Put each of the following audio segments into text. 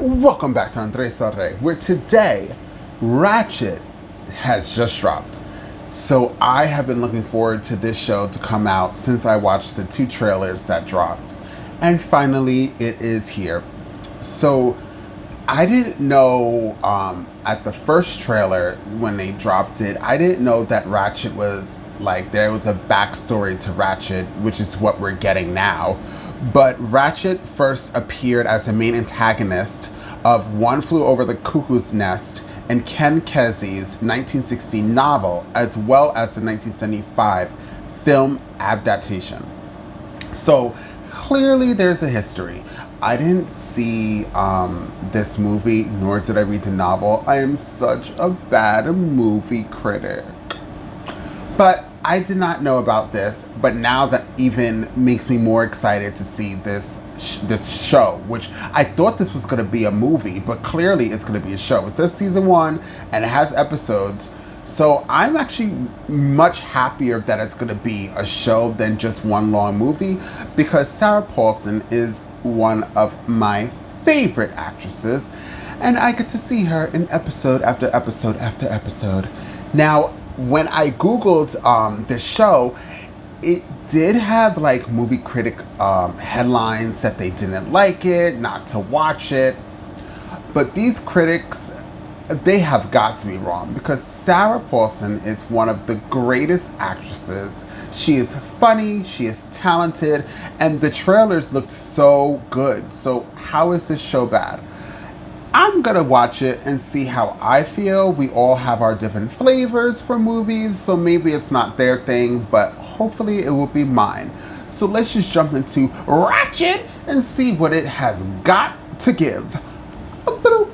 Welcome back to Andres Sarre, where today, Ratchet has just dropped. So I have been looking forward to this show to come out since I watched the 2 trailers that dropped. And finally, it is here. So I didn't know at the first trailer when they dropped it, I didn't know that Ratchet was like, there was a backstory to Ratchet, which is what we're getting now. But Ratchet first appeared as the main antagonist of One Flew Over the Cuckoo's Nest and Ken Kesey's 1960 novel, as well as the 1975 film adaptation. So clearly there's a history. I didn't see this movie, nor did I read the novel. I am such a bad movie critic. But I did not know about this, but now that even makes me more excited to see this show, which I thought this was going to be a movie, but clearly it's going to be a show. It says season 1 and it has episodes, so I'm actually much happier that it's going to be a show than just one long movie, because Sarah Paulson is one of my favorite actresses, and I get to see her in episode after episode after episode. Now, when I googled this show, it did have like movie critic headlines that they didn't like it, not to watch it. But these critics, they have got to be wrong, because Sarah Paulson is one of the greatest actresses. She is funny, she is talented, and the trailers looked so good. So how is this show bad? I'm gonna watch it and see how I feel. We all have our different flavors for movies, so maybe it's not their thing, but hopefully it will be mine. So let's just jump into Ratchet and see what it has got to give. Boop.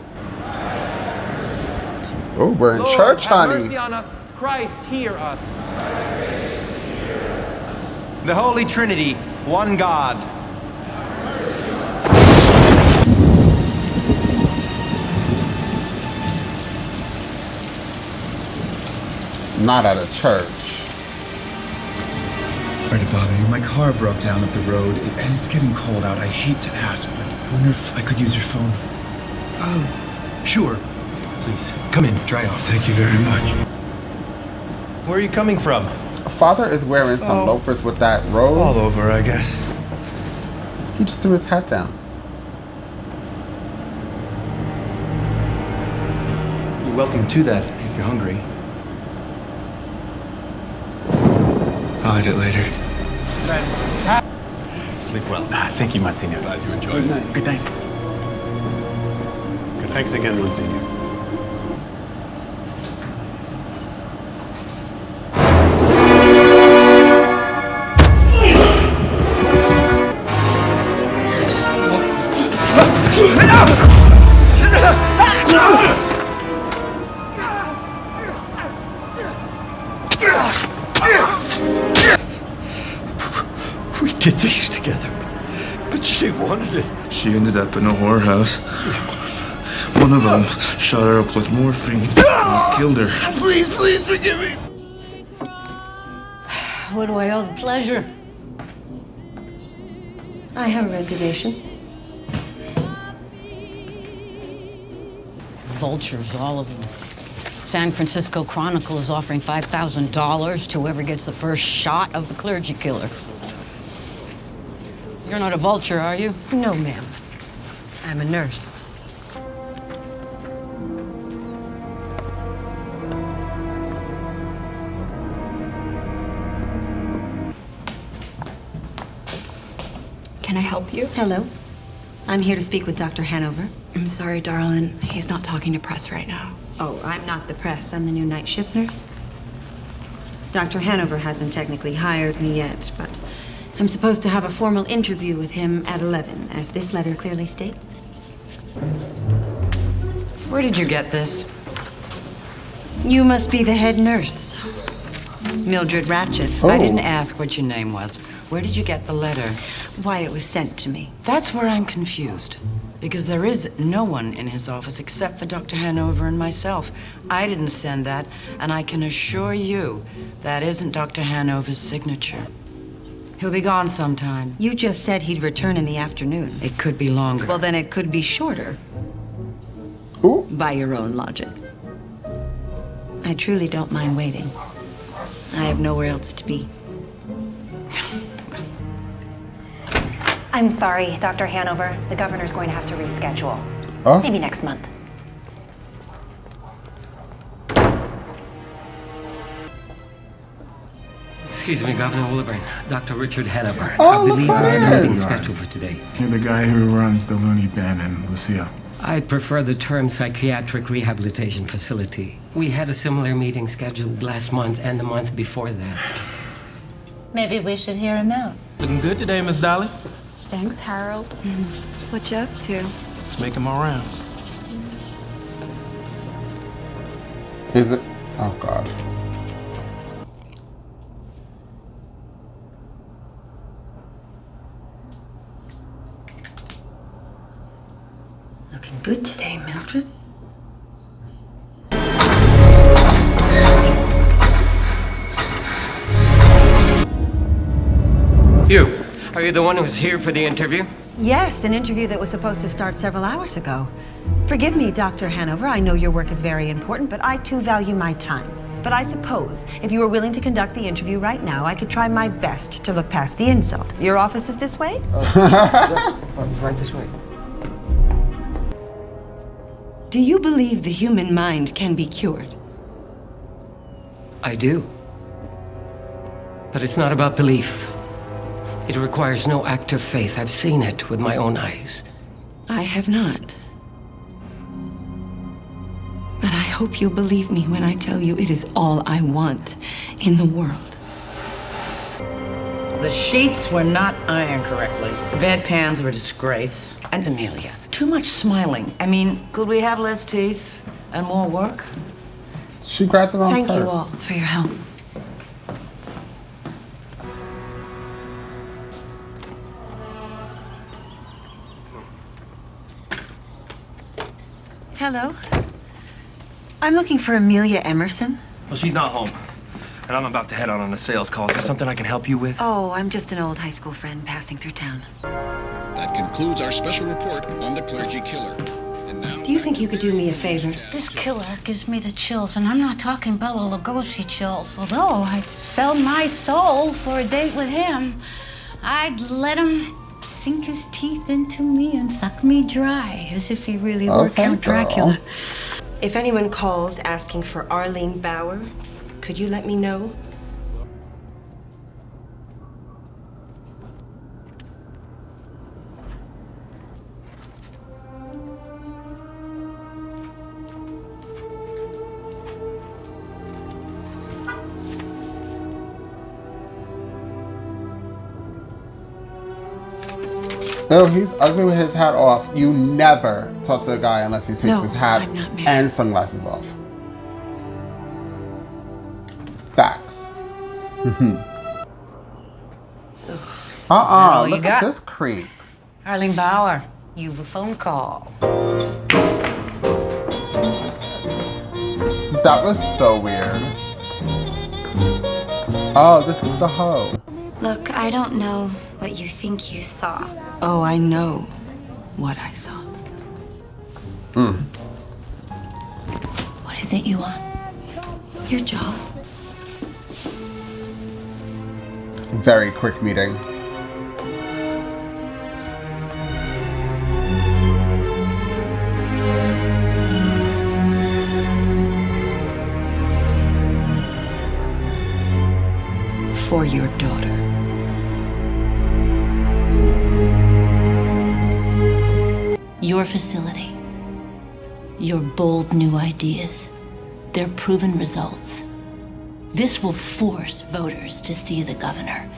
Oh, we're in church, honey. Have mercy on us. Christ, hear us. The Holy Trinity, one God. Not at a church. Sorry to bother you. My car broke down up the road, and it's getting cold out. I hate to ask, but I wonder if I could use your phone. Sure. Please, come in, dry off. Thank you very much. Where are you coming from? Father is wearing some loafers with that robe. All over, I guess. He just threw his hat down. You're welcome to that if you're hungry. I'll eat it later. Sleep well. Thank you, Monsignor. Glad you enjoyed it. Good night. Good, thanks again, Monsignor. We did things together, but she wanted it. She ended up in a whorehouse. One of them shot her up with morphine and killed her. Please, please forgive me. What do I owe the pleasure? I have a reservation. Vultures, all of them. San Francisco Chronicle is offering $5,000 to whoever gets the first shot of the clergy killer. You're not a vulture, are you? No, ma'am. I'm a nurse. Can I help you? Hello. I'm here to speak with Dr. Hanover. I'm sorry, darling. He's not talking to press right now. Oh, I'm not the press. I'm the new night shift nurse. Dr. Hanover hasn't technically hired me yet, but I'm supposed to have a formal interview with him at 11, as this letter clearly states. Where did you get this? You must be the head nurse, Mildred Ratched. I didn't ask what your name was. Where did you get the letter? Why it was sent to me. That's where I'm confused. Because there is no one in his office except for Dr. Hanover and myself. I didn't send that, and I can assure you that isn't Dr. Hanover's signature. He'll be gone sometime. You just said he'd return in the afternoon. It could be longer. Well, then it could be shorter. Ooh. By your own logic. I truly don't mind waiting. I have nowhere else to be. I'm sorry, Dr. Hanover. The governor's going to have to reschedule. Oh. Maybe next month. Excuse me, Governor Wilburn. Dr. Richard Hanover. Oh, I believe look I who have it a meeting is. scheduled for today. You're the guy who runs the Looney Bin in Lucia. I prefer the term psychiatric rehabilitation facility. We had a similar meeting scheduled last month and the month before that. Maybe we should hear him out. Looking good today, Miss Dolly. Thanks, Harold. What you up to? Just making my rounds. Is it? Oh, God. Looking good today, Mildred. You, are you the one who's here for the interview? Yes, an interview that was supposed to start several hours ago. Forgive me, Dr. Hanover. I know your work is very important, but I too value my time. But I suppose if you were willing to conduct the interview right now, I could try my best to look past the insult. Your office is this way? Right this way. Do you believe the human mind can be cured? I do. But it's not about belief. It requires no act of faith. I've seen it with my own eyes. I have not. But I hope you'll believe me when I tell you it is all I want in the world. The sheets were not ironed correctly. Bedpans were a disgrace. And Amelia, too much smiling. I mean, could we have less teeth and more work? She grabbed the wrong Thank purse. you all for your help. Hello. I'm looking for Amelia Emerson. Well, she's not home. And I'm about to head out on a sales call. Is there something I can help you with? Oh, I'm just an old high school friend passing through town. That concludes our special report on the clergy killer. And now, Do you think you could do me a favor? This killer gives me the chills, and I'm not talking Bela Lugosi chills. Although I'd sell my soul for a date with him, I'd let him sink his teeth into me and suck me dry, as if he really were Okay, Count Dracula. girl. If anyone calls asking for Arlene Bauer, could you let me know? Oh, he's ugly with his hat off. You never talk to a guy unless he takes No, his hat I'm not married. and sunglasses off. Facts. all you Look got? at this creep. Arlene Bauer, you have a phone call. That was so weird. Oh, this is the hoe. Look, I don't know what you think you saw. Oh, I know what I saw. What is it you want? Your job. Very quick meeting. For your daughter. Your facility, your bold new ideas, their proven results. This will force voters to see the governor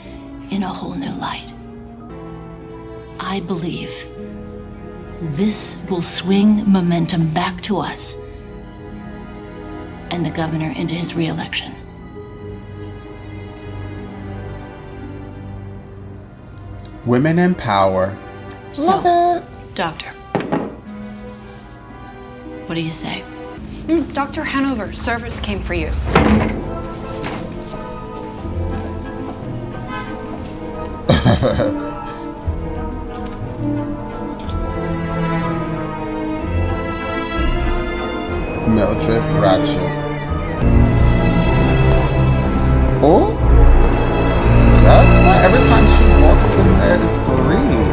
in a whole new light. I believe this will swing momentum back to us and the governor into his re-election. Women in power. Love it. Doctor, what do you say? Dr. Hanover, service came for you. Mildred Ratched. Oh? That's why every time she walks in there, it's green.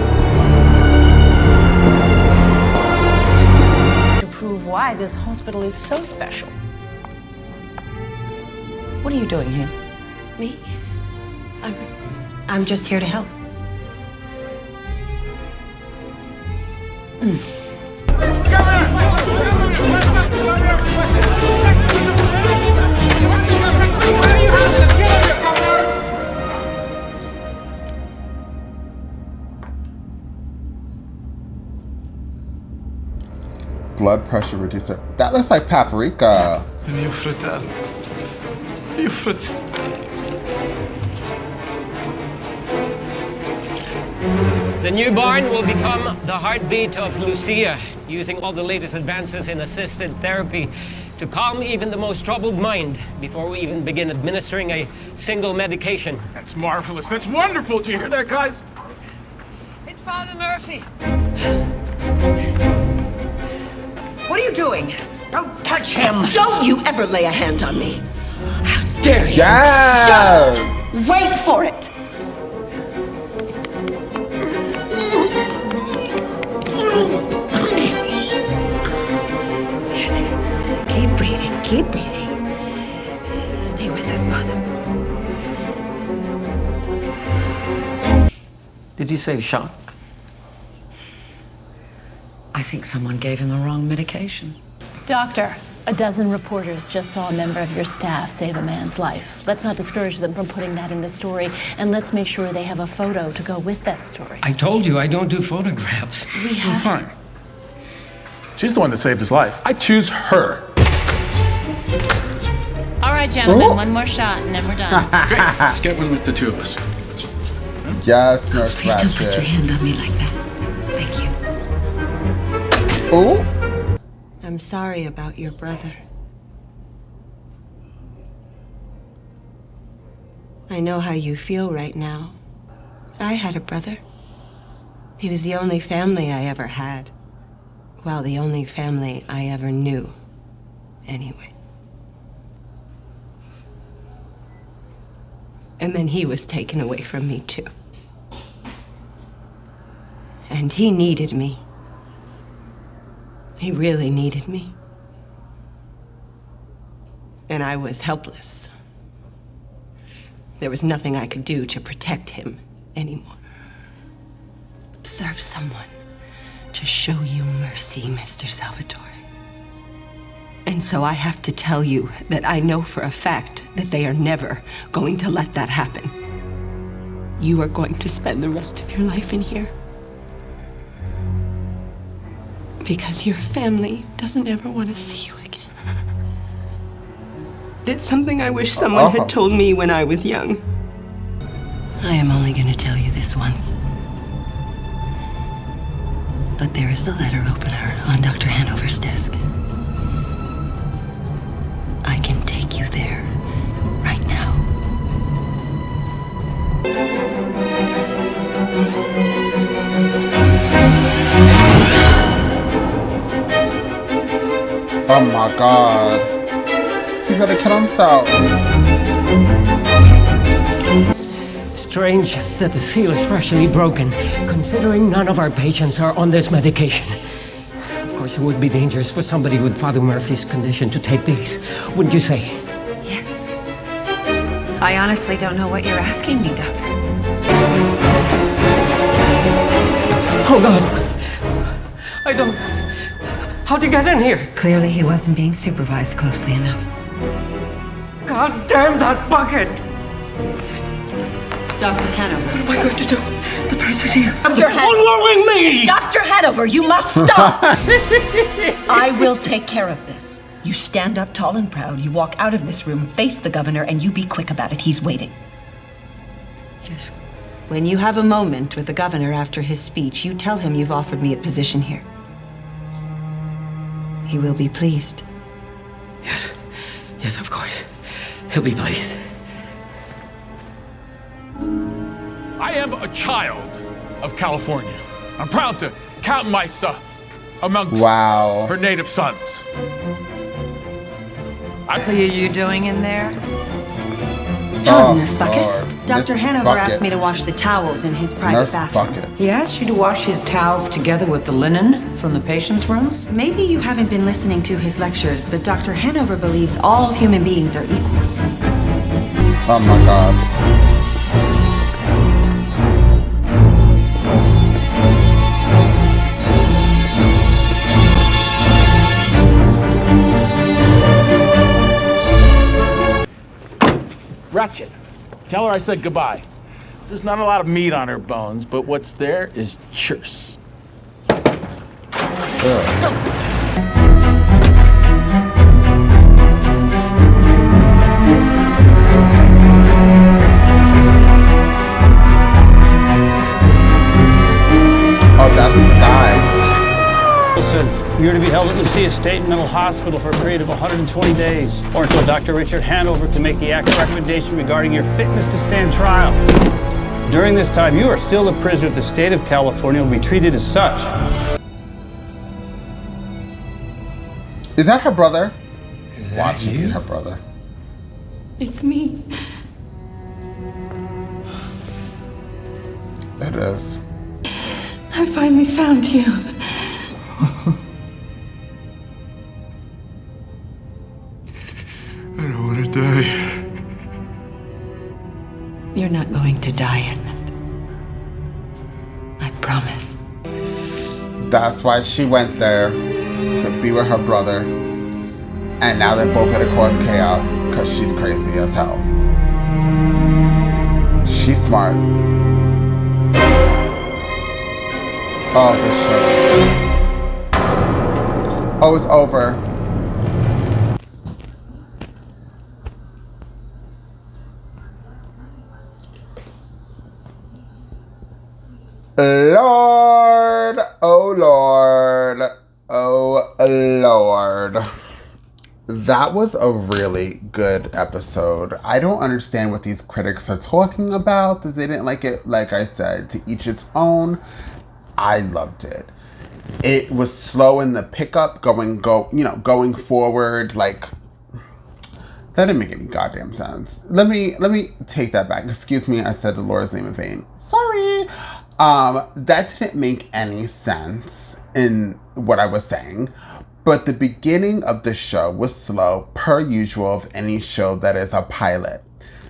To prove why this hospital is so special. What are you doing here? Me? I'm just here to help. Blood pressure reducer. That looks like paprika. Mio fratello. Mio fratello. The newborn will become the heartbeat of Lucia, using all the latest advances in assisted therapy to calm even the most troubled mind before we even begin administering a single medication. That's marvelous. That's wonderful. Do you hear that, guys? It's Father Murphy. What are you doing? Don't touch him. Don't you ever lay a hand on me. How dare you? Yes! Just wait for it. Keep breathing. Keep breathing. Stay with us, Father. Did you say shock? I think someone gave him the wrong medication. Doctor, a dozen reporters just saw a member of your staff save a man's life. Let's not discourage them from putting that in the story, and let's make sure they have a photo to go with that story. I told you I don't do photographs. We have... Fine. She's the one that saved his life. I choose her. All right, gentlemen, one more shot, and then we're done. Great. Let's get one with the two of us. Yes, Nurse Please don't put your Ratched. hand on me like that. Thank you. Oh? I'm sorry about your brother. I know how you feel right now. I had a brother. He was the only family I ever had. Well, the only family I ever knew, anyway. And then he was taken away from me, too. And he needed me. He really needed me. And I was helpless. There was nothing I could do to protect him anymore. Serve someone to show you mercy, Mr. Salvatore. And so I have to tell you that I know for a fact that they are never going to let that happen. You are going to spend the rest of your life in here. Because your family doesn't ever want to see you again. It's something I wish someone had told me when I was young. I am only going to tell you this once. But there is a letter opener on Dr. Hanover's desk. I can take you there right now. Oh my god. He's gonna kill himself. Strange that the seal is freshly broken, considering none of our patients are on this medication. Of course, it would be dangerous for somebody with Father Murphy's condition to take these, wouldn't you say? Yes. I honestly don't know what you're asking me, Doctor. Oh God! I don't... How'd you get in here? Clearly he wasn't being supervised closely enough. God damn that bucket! Dr. Hanover. What am I going to do? The purse is here. Dr. Hanover. Unwilling me! Dr. Hanover, you must stop! I will take care of this. You stand up tall and proud, you walk out of this room, face the governor, and you be quick about it. He's waiting. Yes. When you have a moment with the governor after his speech, you tell him you've offered me a position here. He will be pleased. Yes. Yes, of course. He'll be pleased. I am a child of California. I'm proud to count myself amongst Wow. her native sons. What are you doing in there? Hello, Nurse Bucket. Lord. Dr. Miss Hanover Bucket. asked me to wash the towels in his private Nurse bathroom. Bucket. He asked you to wash his towels together with the linen from the patient's rooms? Maybe you haven't been listening to his lectures, but Dr. Hanover believes all human beings are equal. Oh my God. Ratchet, tell her I said goodbye. There's not a lot of meat on her bones, but what's there is churse. Oh, that's the guy. Paulson, you're to be held at Lucia State Mental Hospital for a period of 120 days, or until Dr. Richard Hanover can make the ACT's recommendation regarding your fitness to stand trial. During this time, you are still a prisoner of the state of California and will be treated as such. Is that her brother? Is that Watch it be you? her brother. It's me. It is. I finally found you. I don't want to die. You're not going to die, Edmund. I promise. That's why she went there, to be with her brother. And now they're both gonna cause chaos because she's crazy as hell. She's smart. Oh, this show. Oh, it's over. Lord, oh Lord, oh Lord. That was a really good episode. I don't understand what these critics are talking about, that they didn't like it. Like I said, to each its own. I loved it. It was slow in the pickup, going forward. Like, that didn't make any goddamn sense. Let me take that back. Excuse me, I said the Lord's name in vain. Sorry. That didn't make any sense in what I was saying. But the beginning of the show was slow, per usual of any show that is a pilot.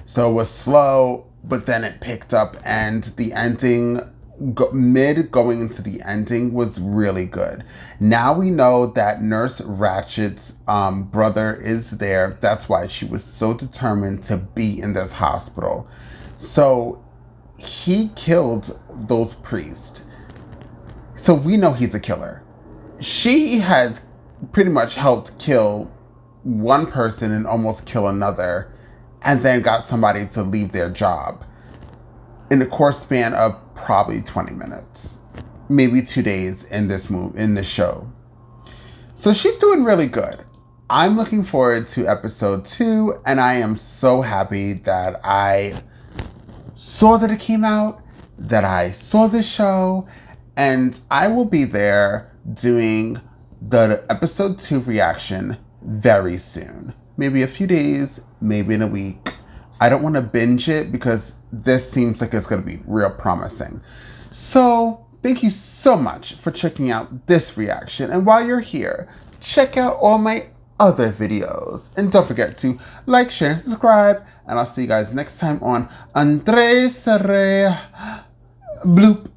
So it was slow, but then it picked up, and the ending, going into the ending, was really good. Now we know that Nurse Ratchet's brother is there. That's why she was so determined to be in this hospital. So he killed those priests. So we know he's a killer. She has pretty much helped kill one person and almost kill another, and then got somebody to leave their job in the course span of probably 20 minutes, maybe 2 days in this show. So she's doing really good. I'm looking forward to episode 2, and I am so happy that I saw that it came out, that I saw this show, and I will be there doing the episode 2 reaction very soon. Maybe a few days, maybe in a week. I don't want to binge it because this seems like it's going to be real promising. So thank you so much for checking out this reaction. And while you're here, check out all my other videos. And don't forget to like, share, and subscribe. And I'll see you guys next time on Andres Bloop.